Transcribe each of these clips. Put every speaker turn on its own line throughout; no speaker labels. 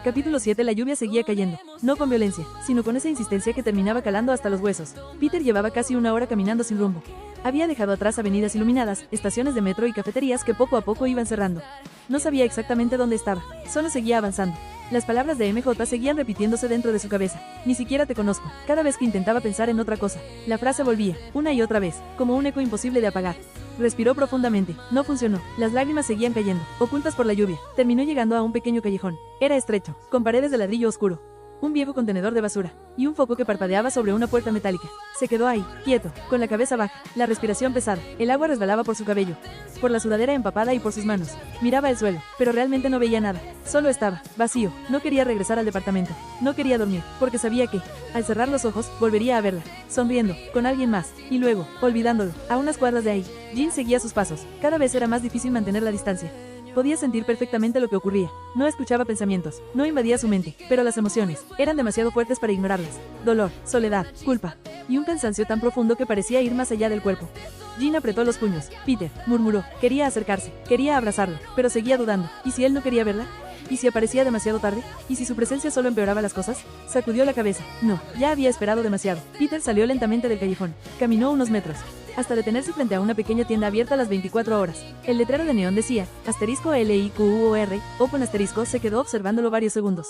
Capítulo 7. La lluvia seguía cayendo, no con violencia, sino con esa insistencia que terminaba calando hasta los huesos. Peter llevaba casi una hora caminando sin rumbo. Había dejado atrás avenidas iluminadas, estaciones de metro y cafeterías que poco a poco iban cerrando. No sabía exactamente dónde estaba, solo seguía avanzando. Las palabras de MJ seguían repitiéndose dentro de su cabeza. Ni siquiera te conozco. Cada vez que intentaba pensar en otra cosa, la frase volvía, una y otra vez, como un eco imposible de apagar. Respiró profundamente. No funcionó. Las lágrimas seguían cayendo, ocultas por la lluvia. Terminó llegando a un pequeño callejón. Era estrecho, con paredes de ladrillo oscuro, un viejo contenedor de basura, y un foco que parpadeaba sobre una puerta metálica. Se quedó ahí, quieto, con la cabeza baja, la respiración pesada. El agua resbalaba por su cabello, por la sudadera empapada y por sus manos. Miraba el suelo, pero realmente no veía nada. Solo estaba vacío. No quería regresar al departamento. No quería dormir, porque sabía que, al cerrar los ojos, volvería a verla, sonriendo, con alguien más, y luego, olvidándolo, a unas cuadras de ahí. Jean seguía sus pasos. Cada vez era más difícil mantener la distancia. Podía sentir perfectamente lo que ocurría. No escuchaba pensamientos, no invadía su mente, pero las emociones eran demasiado fuertes para ignorarlas. Dolor, soledad, culpa, y un cansancio tan profundo que parecía ir más allá del cuerpo. Jean apretó los puños. Peter, murmuró, quería acercarse, quería abrazarlo, pero seguía dudando. ¿Y si él no quería verla? ¿Y si aparecía demasiado tarde? ¿Y si su presencia solo empeoraba las cosas? Sacudió la cabeza. No, ya había esperado demasiado. Peter salió lentamente del callejón. Caminó unos metros, hasta detenerse frente a una pequeña tienda abierta a las 24 horas. El letrero de neón decía, *LIQUOR, Open asterisco. Se quedó observándolo varios segundos.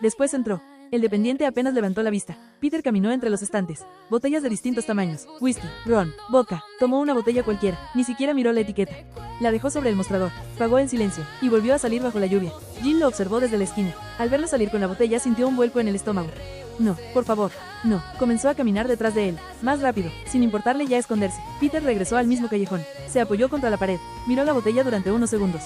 Después entró. El dependiente apenas levantó la vista. Peter caminó entre los estantes. Botellas de distintos tamaños. Whisky, ron, vodka. Tomó una botella cualquiera. Ni siquiera miró la etiqueta. La dejó sobre el mostrador. Pagó en silencio. Y volvió a salir bajo la lluvia. Jean lo observó desde la esquina. Al verlo salir con la botella sintió un vuelco en el estómago. No, por favor, no. Comenzó a caminar detrás de él, más rápido, sin importarle ya esconderse. Peter regresó al mismo callejón. Se apoyó contra la pared. Miró la botella durante unos segundos.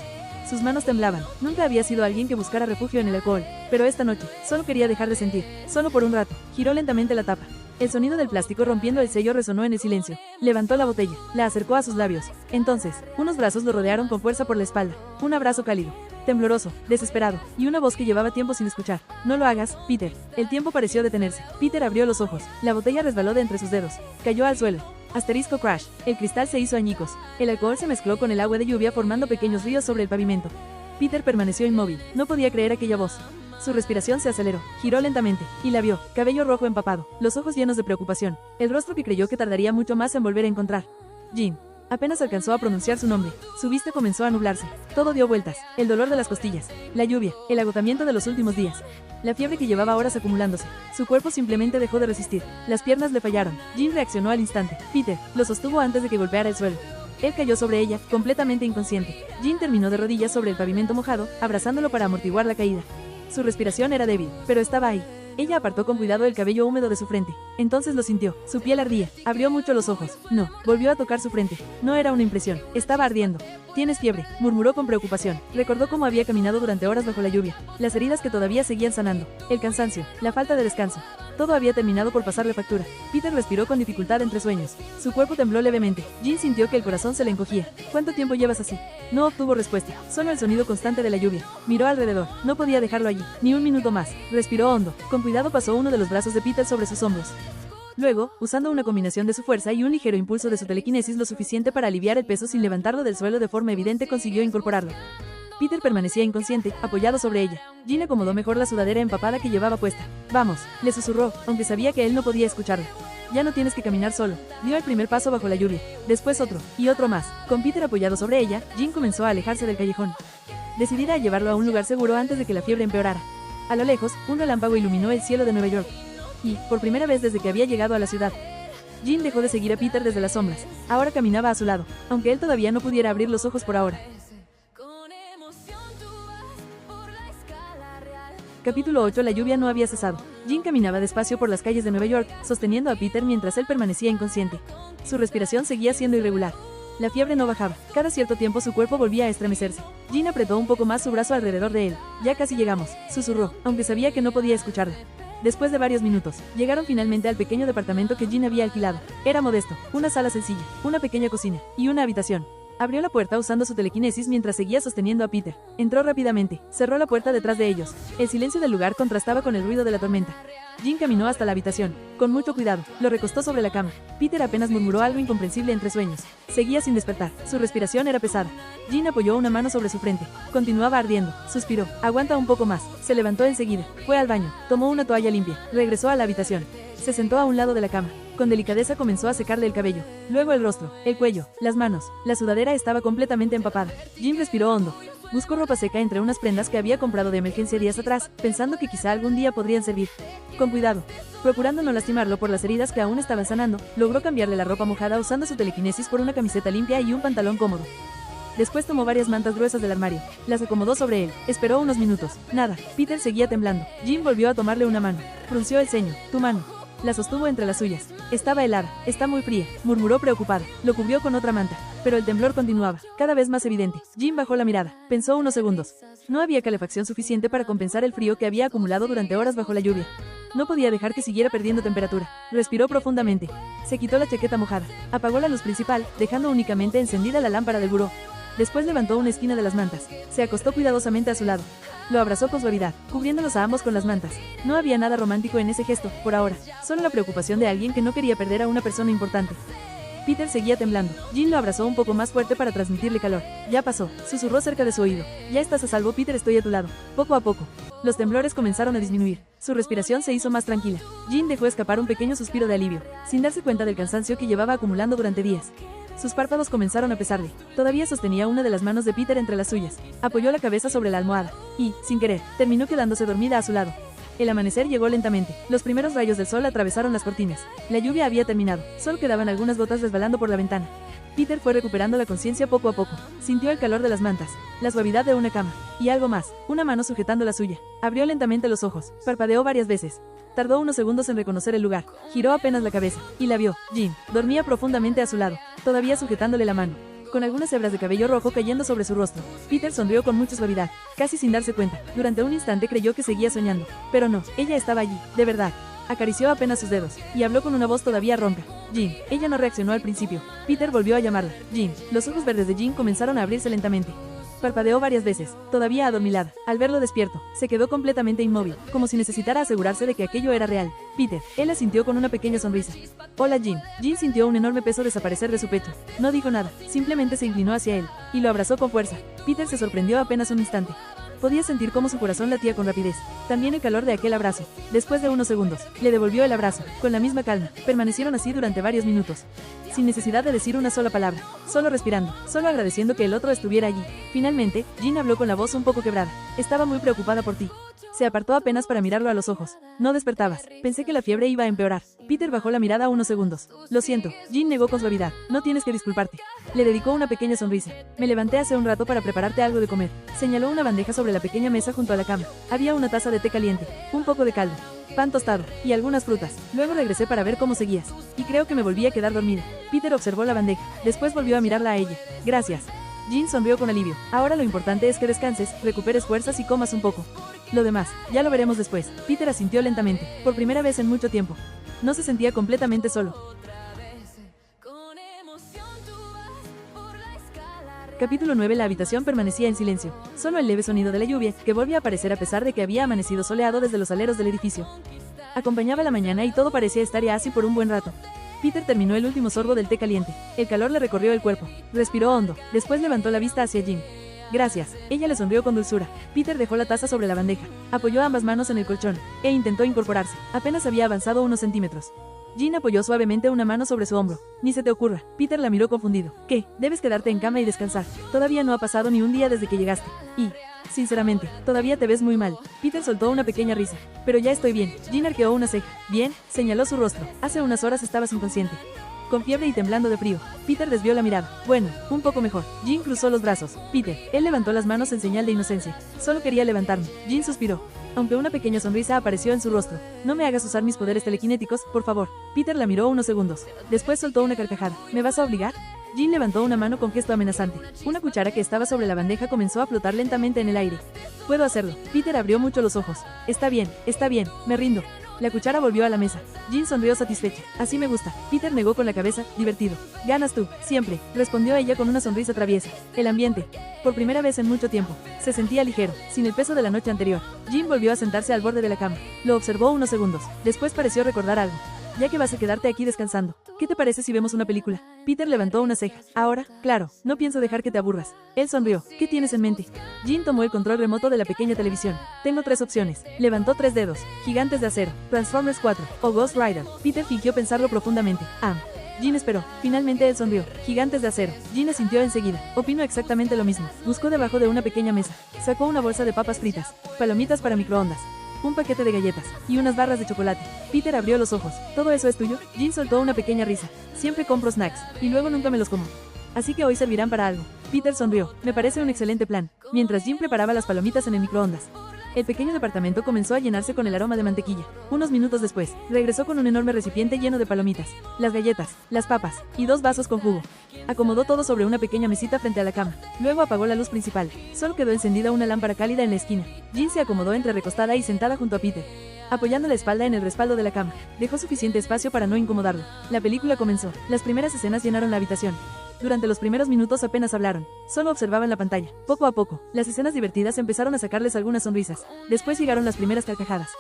Sus manos temblaban. Nunca había sido alguien que buscara refugio en el alcohol. Pero esta noche, solo quería dejar de sentir. Solo por un rato. Giró lentamente la tapa. El sonido del plástico rompiendo el sello resonó en el silencio. Levantó la botella. La acercó a sus labios. Entonces, unos brazos lo rodearon con fuerza por la espalda. Un abrazo cálido, tembloroso, desesperado, y una voz que llevaba tiempo sin escuchar. No lo hagas, Peter. El tiempo pareció detenerse. Peter abrió los ojos. La botella resbaló de entre sus dedos. Cayó al suelo. Asterisco crash. El cristal se hizo añicos. El alcohol se mezcló con el agua de lluvia formando pequeños ríos sobre el pavimento. Peter permaneció inmóvil. No podía creer aquella voz. Su respiración se aceleró. Giró lentamente. Y la vio. Cabello rojo empapado. Los ojos llenos de preocupación. El rostro que creyó que tardaría mucho más en volver a encontrar. Jean. Apenas alcanzó a pronunciar su nombre. Su vista comenzó a nublarse. Todo dio vueltas. El dolor de las costillas. La lluvia. El agotamiento de los últimos días. La fiebre que llevaba horas acumulándose. Su cuerpo simplemente dejó de resistir. Las piernas le fallaron. Jean reaccionó al instante. Peter lo sostuvo antes de que golpeara el suelo. Él cayó sobre ella, completamente inconsciente. Jean terminó de rodillas sobre el pavimento mojado, abrazándolo para amortiguar la caída. Su respiración era débil, pero estaba ahí. Ella apartó con cuidado el cabello húmedo de su frente. Entonces lo sintió. Su piel ardía. Abrió mucho los ojos. No. Volvió a tocar su frente. No era una impresión. Estaba ardiendo. «Tienes fiebre», murmuró con preocupación. Recordó cómo había caminado durante horas bajo la lluvia. Las heridas que todavía seguían sanando. El cansancio. La falta de descanso. Todo había terminado por pasarle factura. Peter respiró con dificultad entre sueños. Su cuerpo tembló levemente. Jean sintió que el corazón se le encogía. ¿Cuánto tiempo llevas así? No obtuvo respuesta. Solo el sonido constante de la lluvia. Miró alrededor. No podía dejarlo allí. Ni un minuto más. Respiró hondo. Con cuidado pasó uno de los brazos de Peter sobre sus hombros. Luego, usando una combinación de su fuerza y un ligero impulso de su telequinesis lo suficiente para aliviar el peso sin levantarlo del suelo de forma evidente, consiguió incorporarlo. Peter permanecía inconsciente, apoyado sobre ella. Jean acomodó mejor la sudadera empapada que llevaba puesta. «Vamos», le susurró, aunque sabía que él no podía escucharla. «Ya no tienes que caminar solo». Dio el primer paso bajo la lluvia, después otro, y otro más. Con Peter apoyado sobre ella, Jean comenzó a alejarse del callejón, decidida a llevarlo a un lugar seguro antes de que la fiebre empeorara. A lo lejos, un relámpago iluminó el cielo de Nueva York. Y, por primera vez desde que había llegado a la ciudad, Jean dejó de seguir a Peter desde las sombras. Ahora caminaba a su lado, aunque él todavía no pudiera abrir los ojos por ahora. Capítulo 8. La lluvia no había cesado. Jean caminaba despacio por las calles de Nueva York, sosteniendo a Peter mientras él permanecía inconsciente. Su respiración seguía siendo irregular. La fiebre no bajaba. Cada cierto tiempo su cuerpo volvía a estremecerse. Jean apretó un poco más su brazo alrededor de él. «Ya casi llegamos», susurró, aunque sabía que no podía escucharla. Después de varios minutos, llegaron finalmente al pequeño departamento que Jean había alquilado. Era modesto, una sala sencilla, una pequeña cocina, y una habitación. Abrió la puerta usando su telequinesis mientras seguía sosteniendo a Peter. Entró rápidamente, cerró la puerta detrás de ellos. El silencio del lugar contrastaba con el ruido de la tormenta. Jean caminó hasta la habitación. Con mucho cuidado, lo recostó sobre la cama. Peter apenas murmuró algo incomprensible entre sueños. Seguía sin despertar. Su respiración era pesada. Jean apoyó una mano sobre su frente. Continuaba ardiendo. Suspiró. Aguanta un poco más. Se levantó enseguida. Fue al baño. Tomó una toalla limpia. Regresó a la habitación. Se sentó a un lado de la cama. Con delicadeza comenzó a secarle el cabello. Luego el rostro, el cuello, las manos. La sudadera estaba completamente empapada. Jean respiró hondo. Buscó ropa seca entre unas prendas que había comprado de emergencia días atrás, pensando que quizá algún día podrían servir. Con cuidado, procurando no lastimarlo por las heridas que aún estaban sanando, logró cambiarle la ropa mojada usando su telequinesis por una camiseta limpia y un pantalón cómodo. Después tomó varias mantas gruesas del armario. Las acomodó sobre él. Esperó unos minutos. Nada. Peter seguía temblando. Jean volvió a tomarle una mano. Frunció el ceño. Tu mano. La sostuvo entre las suyas. Estaba helada. Está muy fría, murmuró preocupada. Lo cubrió con otra manta. Pero el temblor continuaba, cada vez más evidente. Jean bajó la mirada. Pensó unos segundos. No había calefacción suficiente para compensar el frío que había acumulado durante horas bajo la lluvia. No podía dejar que siguiera perdiendo temperatura. Respiró profundamente. Se quitó la chaqueta mojada. Apagó la luz principal, dejando únicamente encendida la lámpara del buró. Después levantó una esquina de las mantas. Se acostó cuidadosamente a su lado. Lo abrazó con suavidad, cubriéndolos a ambos con las mantas. No había nada romántico en ese gesto, por ahora. Solo la preocupación de alguien que no quería perder a una persona importante. Peter seguía temblando. Jean lo abrazó un poco más fuerte para transmitirle calor. Ya pasó, susurró cerca de su oído. Ya estás a salvo, Peter, estoy a tu lado. Poco a poco. Los temblores comenzaron a disminuir. Su respiración se hizo más tranquila. Jean dejó escapar un pequeño suspiro de alivio, sin darse cuenta del cansancio que llevaba acumulando durante días. Sus párpados comenzaron a pesarle. Todavía sostenía una de las manos de Peter entre las suyas. Apoyó la cabeza sobre la almohada. Y, sin querer, terminó quedándose dormida a su lado. El amanecer llegó lentamente. Los primeros rayos del sol atravesaron las cortinas. La lluvia había terminado. Solo quedaban algunas gotas resbalando por la ventana. Peter fue recuperando la conciencia poco a poco. Sintió el calor de las mantas, la suavidad de una cama. Y algo más, una mano sujetando la suya. Abrió lentamente los ojos. Parpadeó varias veces. Tardó unos segundos en reconocer el lugar. Giró apenas la cabeza. Y la vio. Jean dormía profundamente a su lado, todavía sujetándole la mano, con algunas hebras de cabello rojo cayendo sobre su rostro. Peter sonrió con mucha suavidad, casi sin darse cuenta. Durante un instante creyó que seguía soñando. Pero no, ella estaba allí, de verdad. Acarició apenas sus dedos, y habló con una voz todavía ronca. Jean. Ella no reaccionó al principio. Peter volvió a llamarla. Jean. Los ojos verdes de Jean comenzaron a abrirse lentamente. Parpadeó varias veces, todavía adormilada. Al verlo despierto, se quedó completamente inmóvil, como si necesitara asegurarse de que aquello era real. Peter. Él asintió con una pequeña sonrisa. Hola, Jean. Jean sintió un enorme peso desaparecer de su pecho. No dijo nada, simplemente se inclinó hacia él, y lo abrazó con fuerza. Peter se sorprendió apenas un instante. Podía sentir cómo su corazón latía con rapidez. También el calor de aquel abrazo. Después de unos segundos, le devolvió el abrazo, con la misma calma. Permanecieron así durante varios minutos, sin necesidad de decir una sola palabra, solo respirando, solo agradeciendo que el otro estuviera allí. Finalmente, Jean habló con la voz un poco quebrada. Estaba muy preocupada por ti. Se apartó apenas para mirarlo a los ojos. No despertabas. Pensé que la fiebre iba a empeorar. Peter bajó la mirada unos segundos. Lo siento. Jean negó con suavidad. No tienes que disculparte. Le dedicó una pequeña sonrisa. Me levanté hace un rato para prepararte algo de comer. Señaló una bandeja sobre la pequeña mesa junto a la cama. Había una taza de té caliente, un poco de caldo, pan tostado y algunas frutas. Luego regresé para ver cómo seguías. Y creo que me volví a quedar dormida. Peter observó la bandeja. Después volvió a mirarla a ella. Gracias. Jean sonrió con alivio. Ahora lo importante es que descanses, recuperes fuerzas y comas un poco. Lo demás, ya lo veremos después. Peter asintió lentamente, por primera vez en mucho tiempo. No se sentía completamente solo. Capítulo 9. La habitación permanecía en silencio. Solo el leve sonido de la lluvia, que volvía a aparecer a pesar de que había amanecido soleado desde los aleros del edificio, acompañaba la mañana y todo parecía estar ya así por un buen rato. Peter terminó el último sorbo del té caliente. El calor le recorrió el cuerpo. Respiró hondo. Después levantó la vista hacia Jean. Gracias. Ella le sonrió con dulzura. Peter dejó la taza sobre la bandeja. Apoyó ambas manos en el colchón e intentó incorporarse. Apenas había avanzado unos centímetros. Jean apoyó suavemente una mano sobre su hombro. Ni se te ocurra. Peter la miró confundido. ¿Qué? Debes quedarte en cama y descansar. Todavía no ha pasado ni un día desde que llegaste. Y, sinceramente, todavía te ves muy mal. Peter soltó una pequeña risa. Pero ya estoy bien. Jean arqueó una ceja. Bien, señaló su rostro. Hace unas horas estabas inconsciente, con fiebre y temblando de frío. Peter desvió la mirada. Bueno, un poco mejor. Jean cruzó los brazos. Peter. Él levantó las manos en señal de inocencia. Solo quería levantarme. Jean suspiró, aunque una pequeña sonrisa apareció en su rostro. No me hagas usar mis poderes telequinéticos, por favor. Peter la miró unos segundos. Después soltó una carcajada. ¿Me vas a obligar? Jean levantó una mano con gesto amenazante. Una cuchara que estaba sobre la bandeja comenzó a flotar lentamente en el aire. Puedo hacerlo. Peter abrió mucho los ojos. Está bien, me rindo. La cuchara volvió a la mesa. Jean sonrió satisfecha. Así me gusta. Peter negó con la cabeza, divertido. Ganas tú, siempre, respondió ella con una sonrisa traviesa. El ambiente, por primera vez en mucho tiempo, se sentía ligero, sin el peso de la noche anterior. Jean volvió a sentarse al borde de la cama. Lo observó unos segundos. Después pareció recordar algo. Ya que vas a quedarte aquí descansando, ¿qué te parece si vemos una película? Peter levantó una ceja. Ahora, claro, no pienso dejar que te aburras. Él sonrió. ¿Qué tienes en mente? Jean tomó el control remoto de la pequeña televisión. Tengo 3 opciones. Levantó 3 dedos. Gigantes de acero, Transformers 4 o Ghost Rider. Peter fingió pensarlo profundamente. Jean esperó. Finalmente él sonrió. Gigantes de acero. Jean asintió enseguida. Opino exactamente lo mismo. Buscó debajo de una pequeña mesa. Sacó una bolsa de papas fritas, palomitas para microondas, un paquete de galletas y unas barras de chocolate. Peter abrió los ojos. ¿Todo eso es tuyo? Jean soltó una pequeña risa. Siempre compro snacks y luego nunca me los como. Así que hoy servirán para algo. Peter sonrió. Me parece un excelente plan. Mientras Jean preparaba las palomitas en el microondas, el pequeño departamento comenzó a llenarse con el aroma de mantequilla. Unos minutos después, regresó con un enorme recipiente lleno de palomitas, las galletas, las papas y 2 vasos con jugo. Acomodó todo sobre una pequeña mesita frente a la cama. Luego apagó la luz principal. Solo quedó encendida una lámpara cálida en la esquina. Jean se acomodó entre recostada y sentada junto a Peter, apoyando la espalda en el respaldo de la cama. Dejó suficiente espacio para no incomodarlo. La película comenzó. Las primeras escenas llenaron la habitación. Durante los primeros minutos apenas hablaron, solo observaban la pantalla. Poco a poco, las escenas divertidas empezaron a sacarles algunas sonrisas. Después llegaron las primeras carcajadas.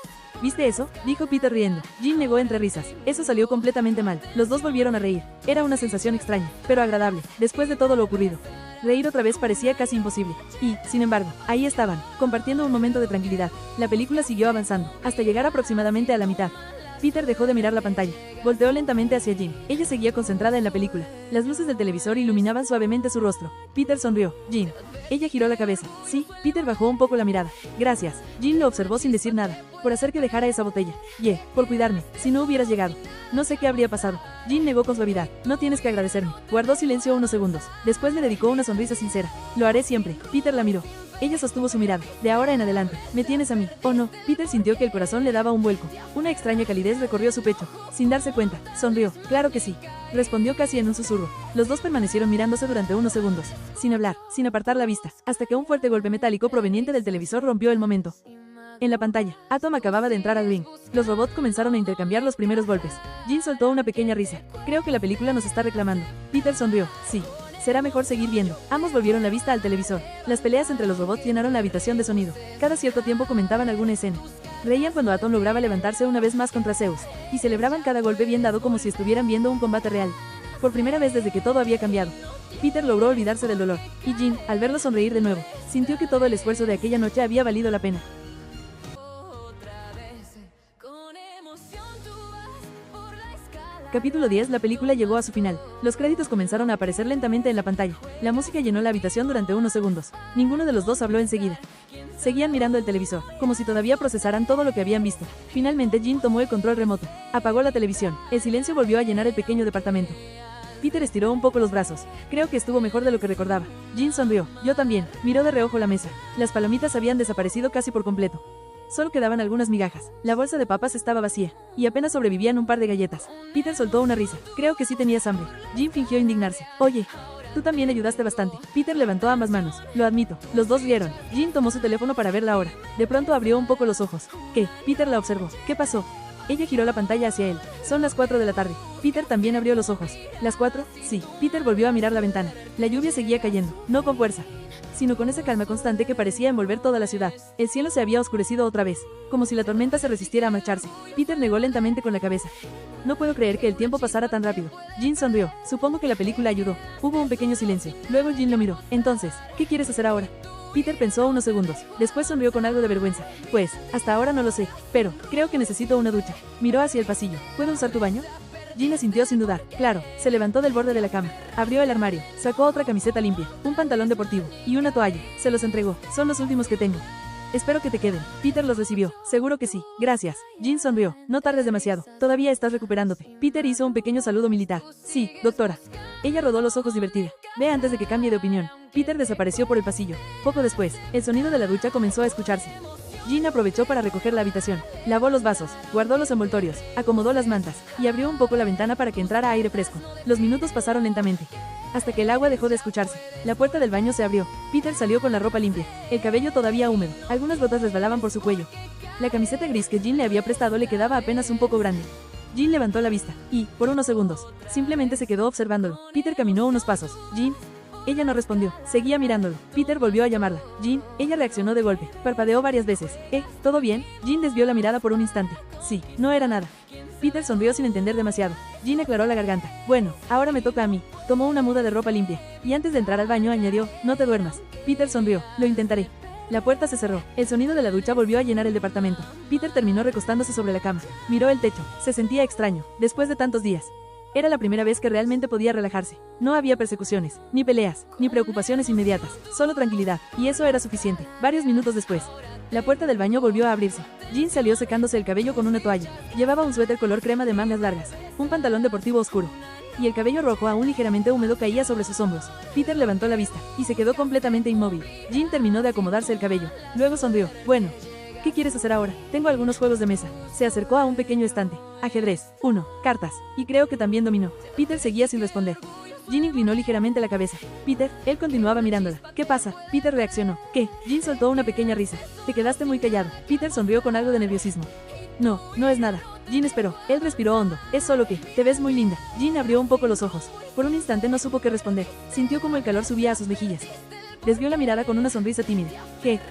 ¿Viste eso?, dijo Peter riendo. Jean negó entre risas. Eso salió completamente mal. Los dos volvieron a reír. Era una sensación extraña, pero agradable, después de todo lo ocurrido. Reír otra vez parecía casi imposible. Y, sin embargo, ahí estaban, compartiendo un momento de tranquilidad. La película siguió avanzando, hasta llegar aproximadamente a la mitad. Peter dejó de mirar la pantalla. Volteó lentamente hacia Jean. Ella seguía concentrada en la película. Las luces del televisor iluminaban suavemente su rostro. Peter sonrió. Jean. Ella giró la cabeza. Sí. Peter bajó un poco la mirada. Gracias. Jean lo observó sin decir nada. Por hacer que dejara esa botella. Por cuidarme. Si no hubieras llegado, no sé qué habría pasado. Jean negó con suavidad. No tienes que agradecerme. Guardó silencio unos segundos. Después le dedicó una sonrisa sincera. Lo haré siempre. Peter la miró. Ella sostuvo su mirada. De ahora en adelante, me tienes a mí. Oh no. Peter sintió que el corazón le daba un vuelco. Una extraña calidez recorrió su pecho. Sin darse cuenta, sonrió. Claro que sí, respondió casi en un susurro. Los dos permanecieron mirándose durante unos segundos, sin hablar, sin apartar la vista, hasta que un fuerte golpe metálico proveniente del televisor rompió el momento. En la pantalla, Atom acababa de entrar al ring. Los robots comenzaron a intercambiar los primeros golpes. Jean soltó una pequeña risa. Creo que la película nos está reclamando. Peter sonrió. Sí. Será mejor seguir viendo. Ambos volvieron la vista al televisor. Las peleas entre los robots llenaron la habitación de sonido. Cada cierto tiempo comentaban alguna escena. Reían cuando Atom lograba levantarse una vez más contra Zeus, y celebraban cada golpe bien dado como si estuvieran viendo un combate real. Por primera vez desde que todo había cambiado, Peter logró olvidarse del dolor, y Jean, al verlo sonreír de nuevo, sintió que todo el esfuerzo de aquella noche había valido la pena. Capítulo 10. La película llegó a su final. Los créditos comenzaron a aparecer lentamente en la pantalla. La música llenó la habitación durante unos segundos. Ninguno de los dos habló enseguida. Seguían mirando el televisor, como si todavía procesaran todo lo que habían visto. Finalmente Jean tomó el control remoto. Apagó la televisión. El silencio volvió a llenar el pequeño departamento. Peter estiró un poco los brazos. Creo que estuvo mejor de lo que recordaba. Jean sonrió. Yo también. Miró de reojo la mesa. Las palomitas habían desaparecido casi por completo. Solo quedaban algunas migajas. La bolsa de papas estaba vacía, y apenas sobrevivían un par de galletas. Peter soltó una risa. Creo que sí tenías hambre. Jean fingió indignarse. Oye, tú también ayudaste bastante. Peter levantó ambas manos. Lo admito. Los dos rieron. Jean tomó su teléfono para ver la hora. De pronto abrió un poco los ojos. ¿Qué? Peter la observó. ¿Qué pasó? Ella giró la pantalla hacia él. Son las 4 de la tarde. Peter también abrió los ojos. ¿Las 4? Sí. Peter volvió a mirar la ventana. La lluvia seguía cayendo, no con fuerza, sino con esa calma constante que parecía envolver toda la ciudad. El cielo se había oscurecido otra vez, como si la tormenta se resistiera a marcharse. Peter negó lentamente con la cabeza. No puedo creer que el tiempo pasara tan rápido. Jean sonrió. Supongo que la película ayudó. Hubo un pequeño silencio. Luego Jean lo miró. Entonces, ¿qué quieres hacer ahora? Peter pensó unos segundos. Después sonrió con algo de vergüenza. Pues, hasta ahora no lo sé, pero creo que necesito una ducha. Miró hacia el pasillo. ¿Puedo usar tu baño? Jean asintió sin dudar. Claro. Se levantó del borde de la cama. Abrió el armario. Sacó otra camiseta limpia, un pantalón deportivo y una toalla. Se los entregó. Son los últimos que tengo. Espero que te queden. Peter los recibió. Seguro que sí. Gracias. Jean sonrió. No tardes demasiado. Todavía estás recuperándote. Peter hizo un pequeño saludo militar. Sí, doctora. Ella rodó los ojos divertida. Ve antes de que cambie de opinión. Peter desapareció por el pasillo. Poco después, el sonido de la ducha comenzó a escucharse. Jean aprovechó para recoger la habitación. Lavó los vasos, guardó los envoltorios, acomodó las mantas y abrió un poco la ventana para que entrara aire fresco. Los minutos pasaron lentamente, hasta que el agua dejó de escucharse. La puerta del baño se abrió. Peter salió con la ropa limpia, el cabello todavía húmedo. Algunas gotas resbalaban por su cuello. La camiseta gris que Jean le había prestado le quedaba apenas un poco grande. Jean levantó la vista, y, por unos segundos, simplemente se quedó observándolo. Peter caminó unos pasos. Jean. Ella no respondió, seguía mirándolo. Peter volvió a llamarla. Jean. Ella reaccionó de golpe, parpadeó varias veces. ¿Todo bien? Jean desvió la mirada por un instante. Sí, no era nada. Peter sonrió sin entender demasiado. Jean aclaró la garganta. Bueno, ahora me toca a mí. Tomó una muda de ropa limpia, y antes de entrar al baño añadió, no te duermas. Peter sonrió, lo intentaré. La puerta se cerró. El sonido de la ducha volvió a llenar el departamento. Peter terminó recostándose sobre la cama. Miró el techo. Se sentía extraño, después de tantos días. Era la primera vez que realmente podía relajarse. No había persecuciones, ni peleas, ni preocupaciones inmediatas, solo tranquilidad, y eso era suficiente. Varios minutos después, la puerta del baño volvió a abrirse. Jean salió secándose el cabello con una toalla. Llevaba un suéter color crema de mangas largas, un pantalón deportivo oscuro, y el cabello rojo aún ligeramente húmedo caía sobre sus hombros. Peter levantó la vista, y se quedó completamente inmóvil. Jean terminó de acomodarse el cabello. Luego sonrió. Bueno, ¿qué quieres hacer ahora? Tengo algunos juegos de mesa. Se acercó a un pequeño estante. Ajedrez, uno, cartas, y creo que también dominó. Peter seguía sin responder. Jean inclinó ligeramente la cabeza. Peter, él continuaba mirándola. ¿Qué pasa? Peter reaccionó. ¿Qué? Jean soltó una pequeña risa. Te quedaste muy callado. Peter sonrió con algo de nerviosismo. No, no es nada. Jean esperó. Él respiró hondo. Es solo que, te ves muy linda. Jean abrió un poco los ojos. Por un instante no supo qué responder. Sintió como el calor subía a sus mejillas. Desvió la mirada con una sonrisa tímida.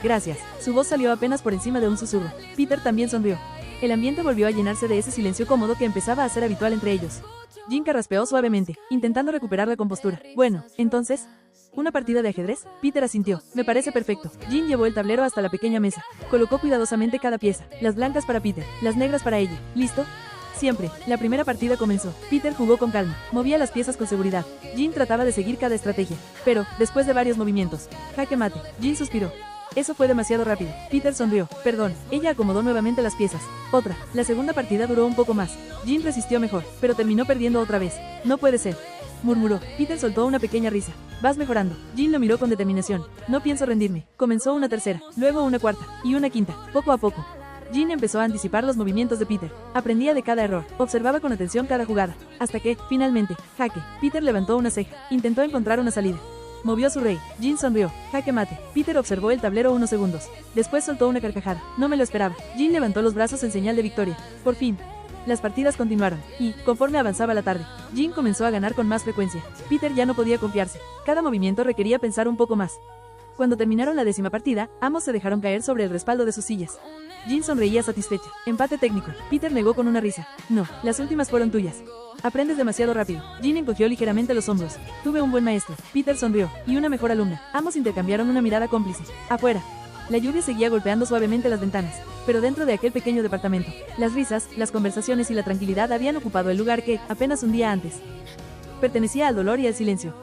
Gracias. Su voz salió apenas por encima de un susurro. Peter también sonrió. El ambiente volvió a llenarse de ese silencio cómodo que empezaba a ser habitual entre ellos. Jean carraspeó suavemente, intentando recuperar la compostura. Bueno, entonces, ¿una partida de ajedrez? Peter asintió. Me parece perfecto. Jean llevó el tablero hasta la pequeña mesa. Colocó cuidadosamente cada pieza. Las blancas para Peter, las negras para ella. ¿Listo? Siempre. La primera partida comenzó. Peter jugó con calma. Movía las piezas con seguridad. Jean trataba de seguir cada estrategia. Pero, después de varios movimientos, jaque mate. Jean suspiró. Eso fue demasiado rápido. Peter sonrió. Perdón. Ella acomodó nuevamente las piezas. Otra. La segunda partida duró un poco más. Jean resistió mejor, pero terminó perdiendo otra vez. No puede ser, murmuró. Peter soltó una pequeña risa. Vas mejorando. Jean lo miró con determinación. No pienso rendirme. Comenzó una tercera, luego una cuarta, y una quinta, poco a poco. Jean empezó a anticipar los movimientos de Peter. Aprendía de cada error. Observaba con atención cada jugada. Hasta que, finalmente, jaque. Peter levantó una ceja. Intentó encontrar una salida. Movió su rey. Jean sonrió. Jaque mate. Peter observó el tablero unos segundos. Después soltó una carcajada. No me lo esperaba. Jean levantó los brazos en señal de victoria. Por fin. Las partidas continuaron, y, conforme avanzaba la tarde, Jean comenzó a ganar con más frecuencia. Peter ya no podía confiarse. Cada movimiento requería pensar un poco más. Cuando terminaron la 10ª partida, ambos se dejaron caer sobre el respaldo de sus sillas. Jean sonreía satisfecha. Empate técnico. Peter negó con una risa. No, las últimas fueron tuyas. Aprendes demasiado rápido. Jean encogió ligeramente los hombros. Tuve un buen maestro. Peter sonrió. Y una mejor alumna. Ambos intercambiaron una mirada cómplice. Afuera. La lluvia seguía golpeando suavemente las ventanas. Pero dentro de aquel pequeño departamento, las risas, las conversaciones y la tranquilidad habían ocupado el lugar que, apenas un día antes, pertenecía al dolor y al silencio.